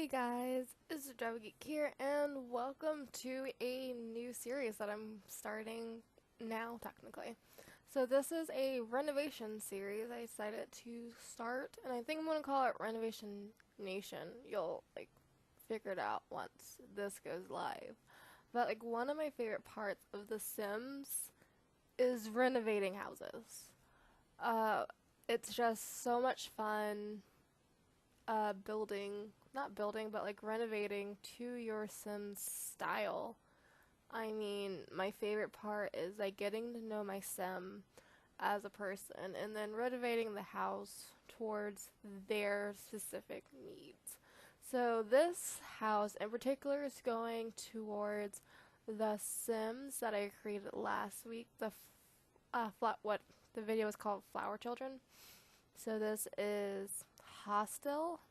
Hey guys, it's Drabble Geek here, and welcome to a new series that I'm starting now, technically. So this is a renovation series I decided to start, and I think I'm gonna call it Renovation Nation. You'll figure it out once this goes live. But one of my favorite parts of The Sims is renovating houses. Uh, it's just so much fun not building, but renovating to your Sims style. I mean, my favorite part is getting to know my Sim as a person and then renovating the house towards their specific needs. So this house in particular is going towards the Sims that I created last week. What the video is called Flower Children. So this is Hostel.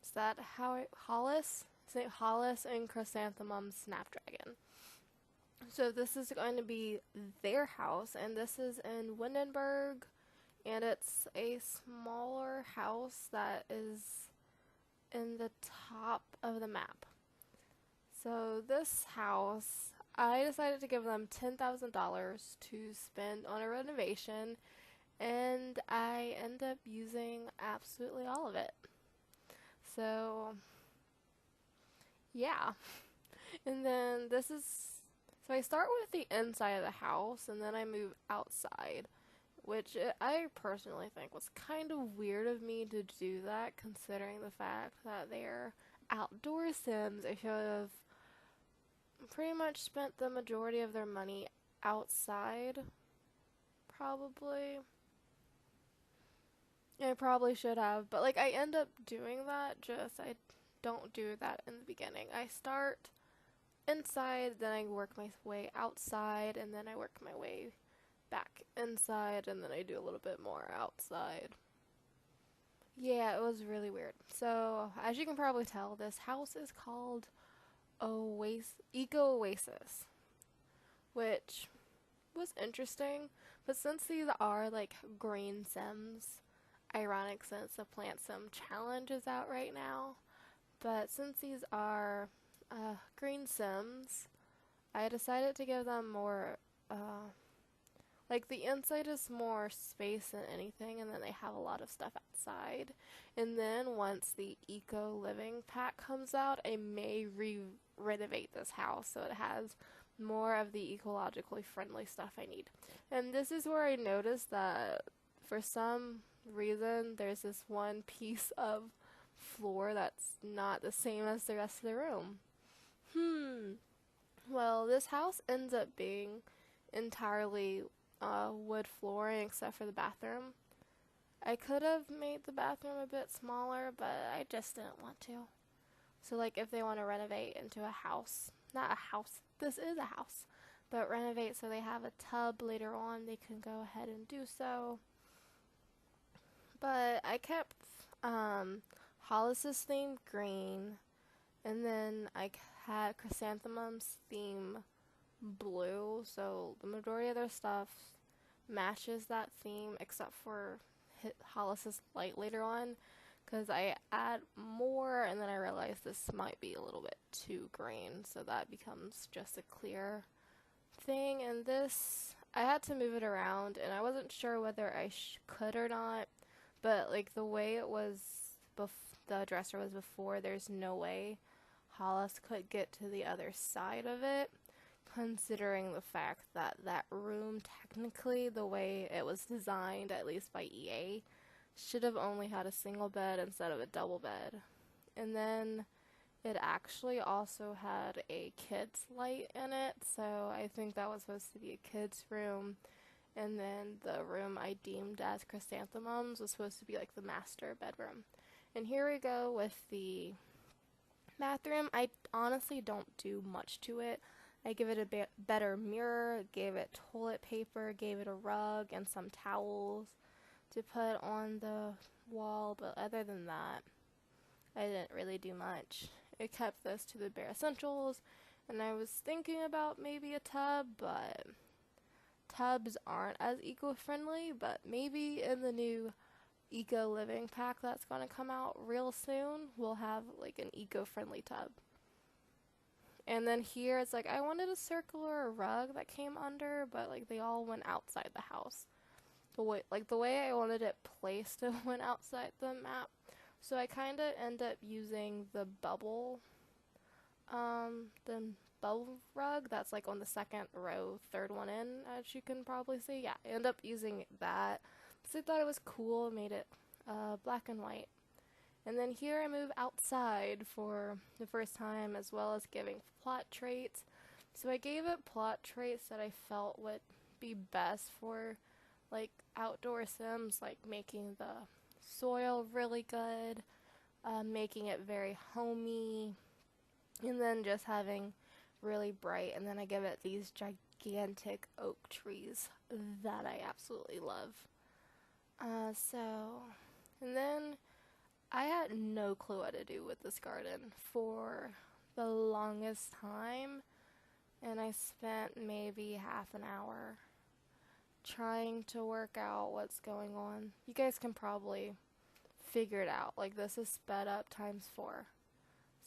Is that how Hollis? St. Hollis and Chrysanthemum Snapdragon. So this is going to be their house, and this is in Windenburg, and it's a smaller house that is in the top of the map. So this house, I decided to give them $10,000 to spend on a renovation, and I end up using absolutely all of it. So, yeah. And then so I start with the inside of the house and then I move outside, which I personally think was kind of weird of me to do that considering the fact that they're outdoor Sims. I should have pretty much spent the majority of their money outside, probably. I probably should have, but I end up doing that, just I don't do that in the beginning. I start inside, then I work my way outside, and then I work my way back inside, and then I do a little bit more outside. Yeah, it was really weird. So, as you can probably tell, this house is called Eco Oasis, which was interesting, but since these are green Sims, ironic since the Plant Sim Challenge is out right now. But since these are green Sims, I decided to give them more, the inside is more space than anything, and then they have a lot of stuff outside. And then once the Eco Living Pack comes out, I may renovate this house so it has more of the ecologically friendly stuff I need. And this is where I noticed that for some reason there's this one piece of floor that's not the same as the rest of the room. Well, this house ends up being entirely wood flooring except for the bathroom. I could have made the bathroom a bit smaller, but I just didn't want to. So if they want to renovate into a house, not a house, this is a house, but renovate so they have a tub later on, they can go ahead and do so. But I kept Hollis's theme green, and then I had Chrysanthemum's theme blue, so the majority of their stuff matches that theme except for Hollis's light later on, because I add more and then I realized this might be a little bit too green, so that becomes just a clear thing. And this, I had to move it around, and I wasn't sure whether I could or not. But the way it was, the dresser was before, there's no way Hollis could get to the other side of it, considering the fact that that room, technically, the way it was designed, at least by EA, should have only had a single bed instead of a double bed. And then it actually also had a kid's light in it, so I think that was supposed to be a kid's room. And then the room I deemed as Chrysanthemums was supposed to be the master bedroom. And here we go with the bathroom. I honestly don't do much to it. I give it a better mirror, gave it toilet paper, gave it a rug and some towels to put on the wall, but other than that, I didn't really do much. I kept this to the bare essentials, and I was thinking about maybe a tub, but tubs aren't as eco-friendly, but maybe in the new eco living pack that's going to come out real soon will have like an eco-friendly tub. And then here it's like I wanted a circular rug that came under, but like they all went outside the house. The way I wanted it placed it went outside the map. So I kind of end up using the bubble rug that's like on the second row, third one in, as you can probably see. Yeah, I end up using that because I thought it was cool, made it black and white. And then here I move outside for the first time, as well as giving plot traits. So I gave it plot traits that I felt would be best for like outdoor sims, like making the soil really good, making it very homey, and then just having really bright. And then I give it these gigantic oak trees that I absolutely love. And then I had no clue what to do with this garden for the longest time, and I spent maybe half an hour trying to work out what's going on. You guys can probably figure it out. Like, this is sped up times 4.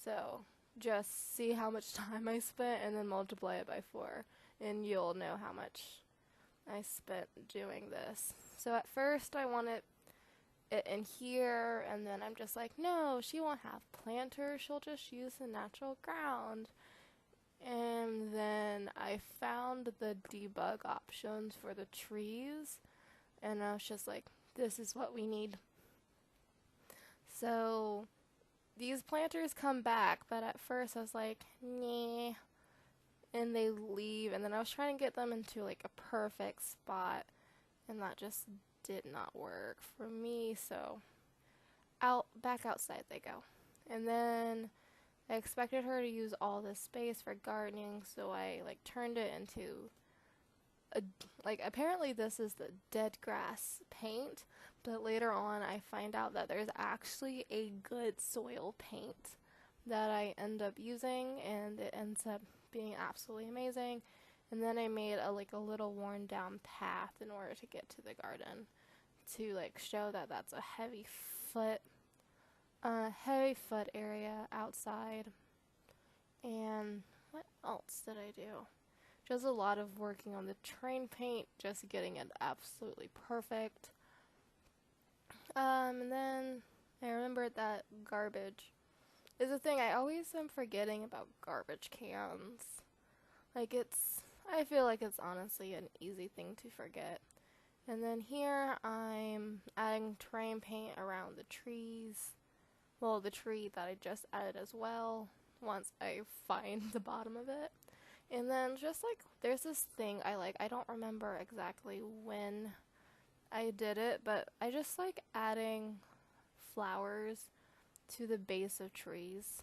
So just see how much time I spent and then multiply it by 4, and you'll know how much I spent doing this. So at first I wanted it in here, and then I'm just like, no, she won't have planters, she'll just use the natural ground. And then I found the debug options for the trees, and I was just like, this is what we need. So these planters come back, but at first I was like, nah, and they leave. And then I was trying to get them into like a perfect spot, and that just did not work for me. So back outside they go. And then I expected her to use all this space for gardening, so I like turned it into apparently this is the dead grass paint, but later on I find out that there's actually a good soil paint that I end up using, and it ends up being absolutely amazing. And then I made a little worn down path in order to get to the garden, to like show that that's a heavy foot area outside. And what else did I do? Just a lot of working on the terrain paint, just getting it absolutely perfect. And then I remembered that garbage is a thing. I always am forgetting about garbage cans. I feel like it's honestly an easy thing to forget. And then here I'm adding terrain paint around the trees. Well, the tree that I just added as well, once I find the bottom of it. And then just there's this thing I don't remember exactly when I did it, but I just like adding flowers to the base of trees.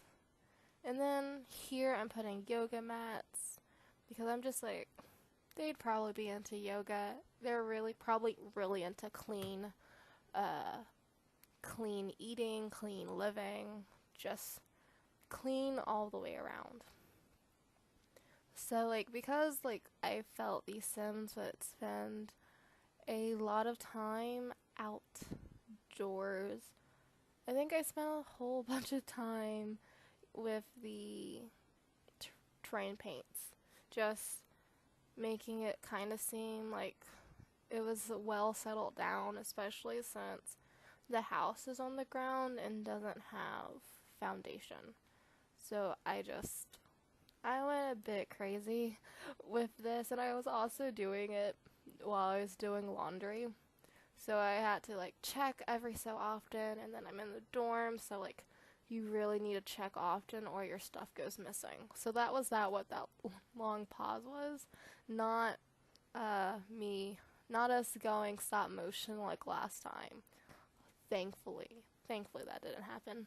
And then here I'm putting yoga mats, because I'm just like, they'd probably be into yoga. They're probably really into clean eating, clean living, just clean all the way around. So because I felt these Sims would spend a lot of time outdoors, I think I spent a whole bunch of time with the terrain paints, just making it kind of seem like it was well settled down, especially since the house is on the ground and doesn't have foundation. So I went a bit crazy with this, and I was also doing it while I was doing laundry. So I had to check every so often, and then I'm in the dorm, so you really need to check often or your stuff goes missing. So that was what that long pause was. Not not us going stop motion like last time. Thankfully that didn't happen.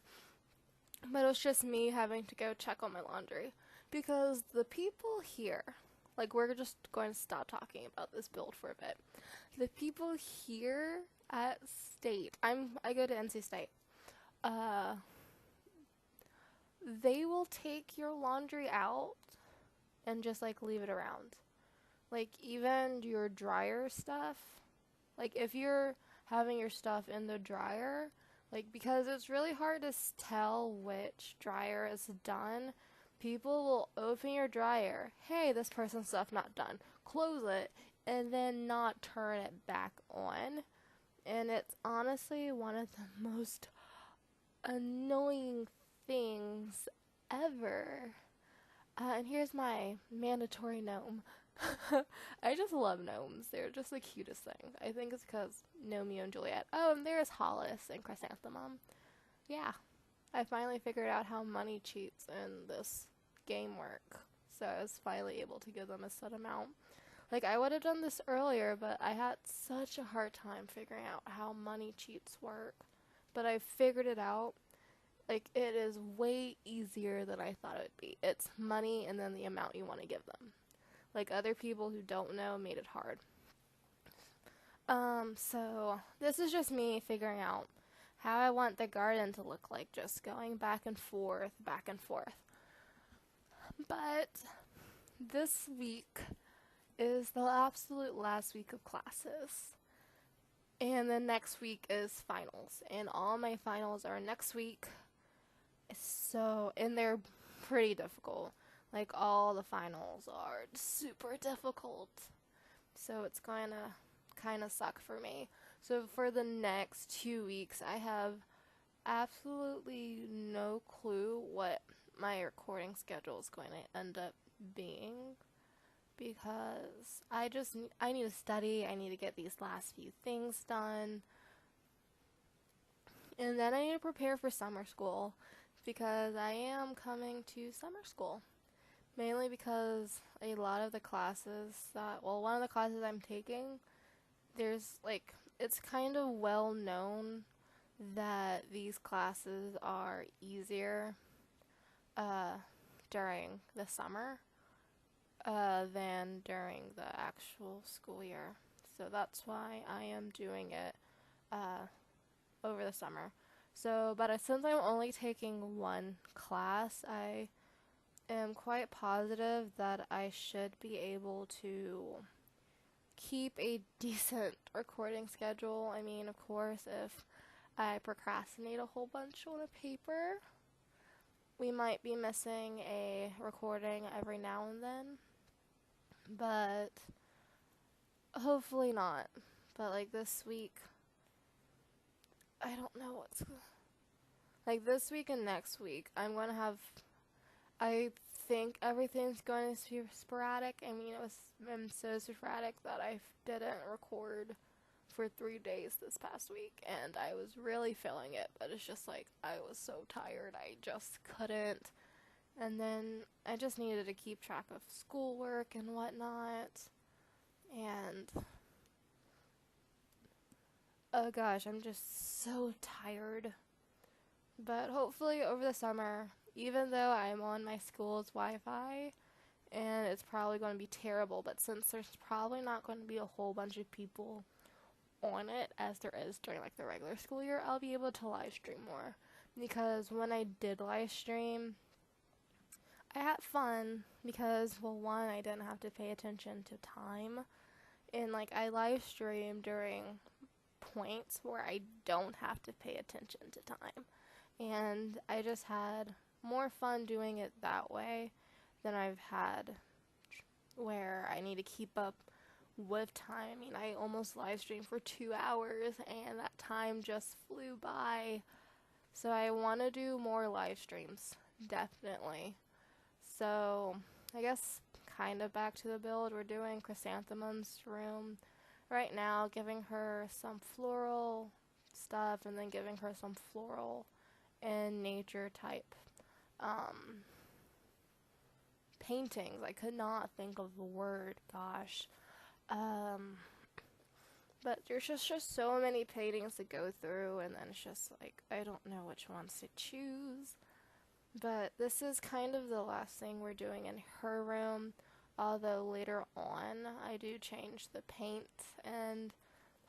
But it was just me having to go check on my laundry, because the people here, we're just going to stop talking about this build for a bit. The people here at State, I go to NC State, they will take your laundry out and just leave it around. Even your dryer stuff, if you're having your stuff in the dryer. Like, because it's really hard to tell which dryer is done. People will open your dryer. Hey, this person's stuff not done. Close it and then not turn it back on. And it's honestly one of the most annoying things ever. And here's my mandatory gnome. I just love gnomes. They're just the cutest thing. I think it's because Romeo and Juliet. Oh, and there's Hollis and Chrysanthemum. Yeah, I finally figured out how money cheats in this game work. So I was finally able to give them a set amount. Like, I would have done this earlier, but I had such a hard time figuring out how money cheats work. But I figured it out. Like, it is way easier than I thought it would be. It's money and then the amount you want to give them. Like, other people who don't know made it hard. So this is just me figuring out how I want the garden to look like, just going back and forth, back and forth. But this week is the absolute last week of classes. And then next week is finals. And all my finals are next week. And they're pretty difficult. Like, all the finals are super difficult. So it's going to kind of suck for me. So for the next 2 weeks, I have absolutely no clue what my recording schedule is going to end up being. Because I need to study. I need to get these last few things done. And then I need to prepare for summer school. Because I am coming to summer school. Mainly because a lot of the classes one of the classes I'm taking, it's kind of well known that these classes are easier during the summer than during the actual school year. So that's why I am doing it over the summer. So, but since I'm only taking one class, I am quite positive that I should be able to keep a decent recording schedule. I mean, of course, if I procrastinate a whole bunch on a paper, we might be missing a recording every now and then. But hopefully not. But like this week, I don't know like this week and next week, I think everything's going to be sporadic. I mean, I'm so sporadic that I didn't record for 3 days this past week, and I was really feeling it, but it's just like, I was so tired, I just couldn't. And then I just needed to keep track of schoolwork and whatnot, and oh gosh, I'm just so tired. But hopefully over the summer, even though I'm on my school's Wi-Fi, and it's probably going to be terrible, but since there's probably not going to be a whole bunch of people on it as there is during like the regular school year, I'll be able to live stream more. Because when I did live stream, I had fun because, well, one, I didn't have to pay attention to time, and like I live stream during points where I don't have to pay attention to time, and I just had more fun doing it that way than I've had where I need to keep up with time. I mean, I almost live streamed for 2 hours and that time just flew by. So I want to do more live streams, definitely. So I guess kind of back to the build. We're doing Chrysanthemum's room right now, giving her some floral stuff and then giving her some floral and nature type paintings. I could not think of the word, gosh. But there's just so many paintings to go through, and then it's just like, I don't know which ones to choose. But this is kind of the last thing we're doing in her room, although later on I do change the paint and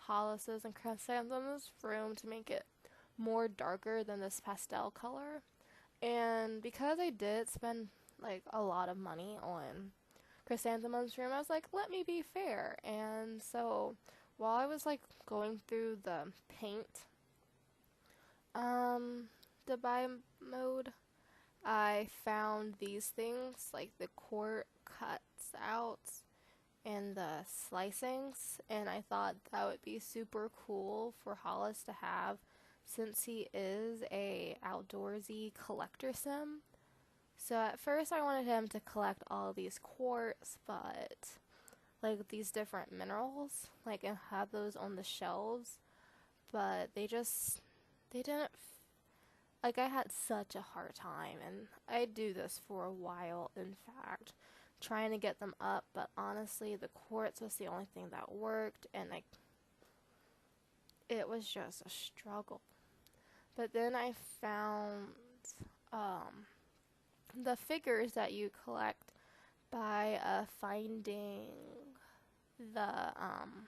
Hollis's and Chrysanthemum's room to make it more darker than this pastel color. And because I did spend like a lot of money on Chrysanthemum's room, I was like, let me be fair. And so while I was like going through the paint um the buy mode, I found these things like the quart cuts out and the slicings, and I thought that would be super cool for Hollis to have since he is a outdoorsy collector sim. So at first I wanted him to collect all these quartz, but like these different minerals, like and have those on the shelves, but they didn't like I had such a hard time, and I do this for a while in fact, trying to get them up, but honestly the quartz was the only thing that worked, and like it was just a struggle. But then I found um the figures that you collect by finding the um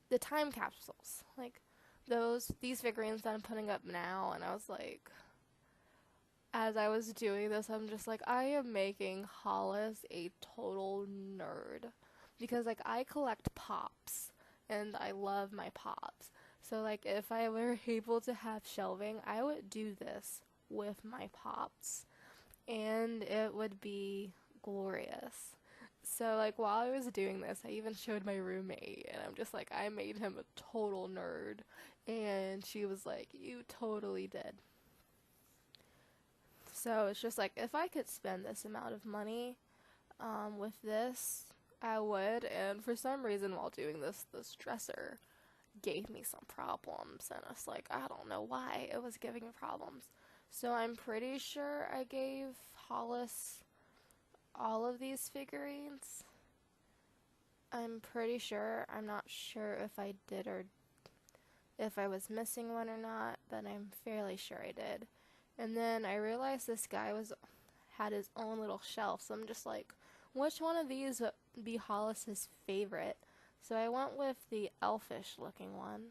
the time capsules, like these figurines that I'm putting up now, and I was like, as I was doing this, I'm just like, I am making Hollis a total nerd because like I collect pops and I love my pops. So like if I were able to have shelving, I would do this with my pops and it would be glorious. So like while I was doing this, I even showed my roommate and I'm just like I made him a total nerd and she was like you totally did. So it's just like if I could spend this amount of money with this, I would. And for some reason while doing this, this dresser gave me some problems and it's like I don't know why it was giving me problems. So I'm pretty sure I gave Hollis all of these figurines. I'm pretty sure. I'm not sure if I did or if I was missing one or not, but I'm fairly sure I did. And then I realized this guy had his own little shelf, so I'm just like, which one of these would be Hollis's favorite? So I went with the elfish looking one.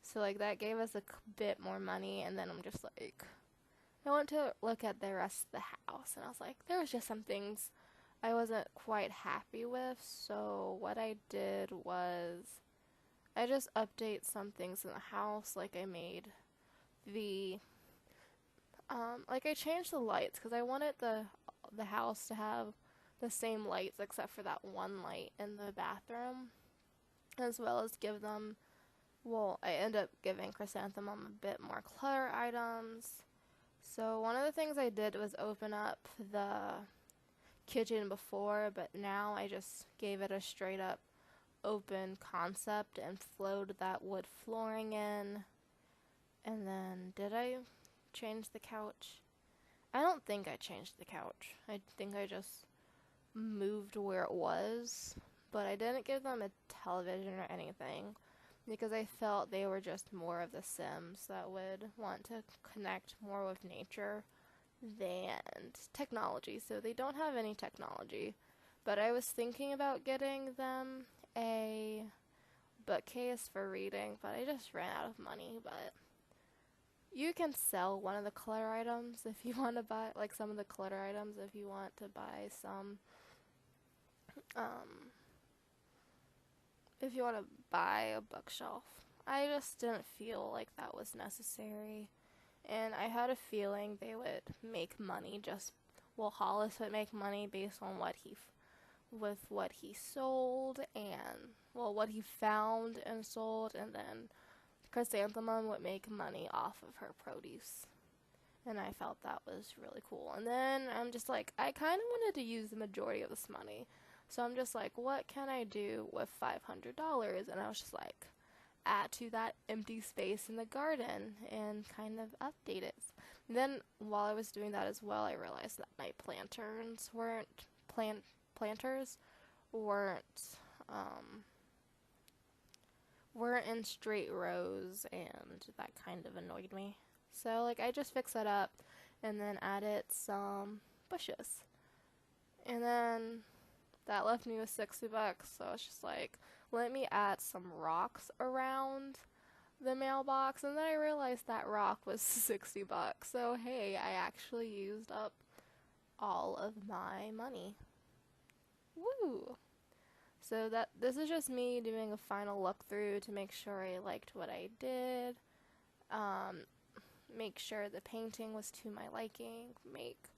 So like that gave us a bit more money, and then I'm just like, I went to look at the rest of the house, and I was like, there was just some things I wasn't quite happy with, so what I did was I just update some things in the house, like I made the like I changed the lights because I wanted the house to have the same lights except for that one light in the bathroom, as well as give them, well, I end up giving Chrysanthemum a bit more clutter items. So one of the things I did was open up the kitchen before, but now I just gave it a straight up open concept and flowed that wood flooring in. And then did I change the couch? I don't think I changed the couch. I think I just moved where it was, but I didn't give them a television or anything because I felt they were just more of the Sims that would want to connect more with nature than technology. So they don't have any technology, but I was thinking about getting them a bookcase for reading, but I just ran out of money. But you can sell one of the clutter items if you want to buy, like some of the clutter items if you want to buy some, if you want to buy a bookshelf. I just didn't feel like that was necessary. And I had a feeling they would make money well, Hollis would make money based on with what he sold and, well, what he found and sold, and then Chrysanthemum would make money off of her produce. And I felt that was really cool. And then I'm just like, I kind of wanted to use the majority of this money. So I'm just like, what can I do with $500? And I was just like, add to that empty space in the garden and kind of update it. And then while I was doing that as well, I realized that my planters weren't in straight rows, and that kind of annoyed me. So like I just fixed that up and then added some bushes. And then that left me with $60. So I was just like, let me add some rocks around the mailbox, and then I realized that rock was $60. So hey, I actually used up all of my money. Woo! So this is just me doing a final look through to make sure I liked what I did. Make sure the painting was to my liking. Make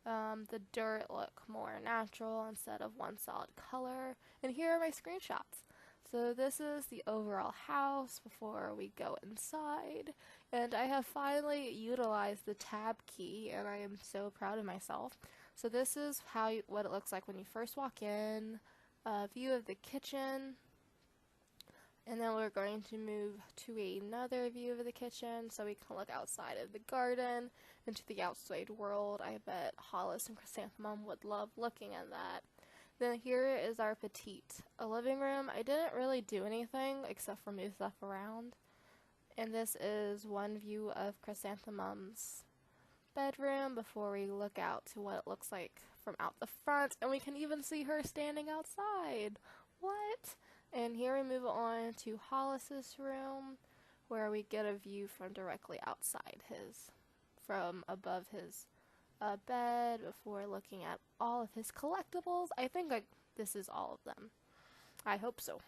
the dirt look more natural instead of one solid color. And here are my screenshots. So this is the overall house before we go inside. And I have finally utilized the tab key, and I am so proud of myself. So this is what it looks like when you first walk in. A view of the kitchen. And then we're going to move to another view of the kitchen so we can look outside of the garden into the outside world. I bet Hollis and Chrysanthemum would love looking at that. Then here is our petite living room. I didn't really do anything except for move stuff around. And this is one view of Chrysanthemum's bedroom before we look out to what it looks like from out the front. And we can even see her standing outside. What? And here we move on to Hollis's room, where we get a view from directly outside from above his bed before looking at all of his collectibles. I think this is all of them. I hope so.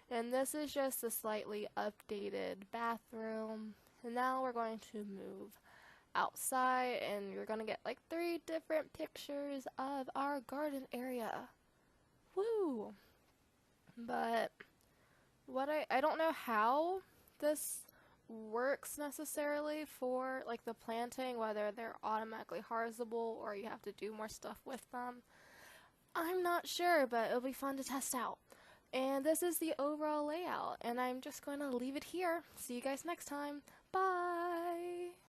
And this is just a slightly updated bathroom. And now we're going to move outside, and you're going to get like 3 different pictures of our garden area. Woo! But I don't know how this works necessarily for like the planting, whether they're automatically harvestable or you have to do more stuff with them. I'm not sure, but it'll be fun to test out. And this is the overall layout, and I'm just going to leave it here. See you guys next time. Bye!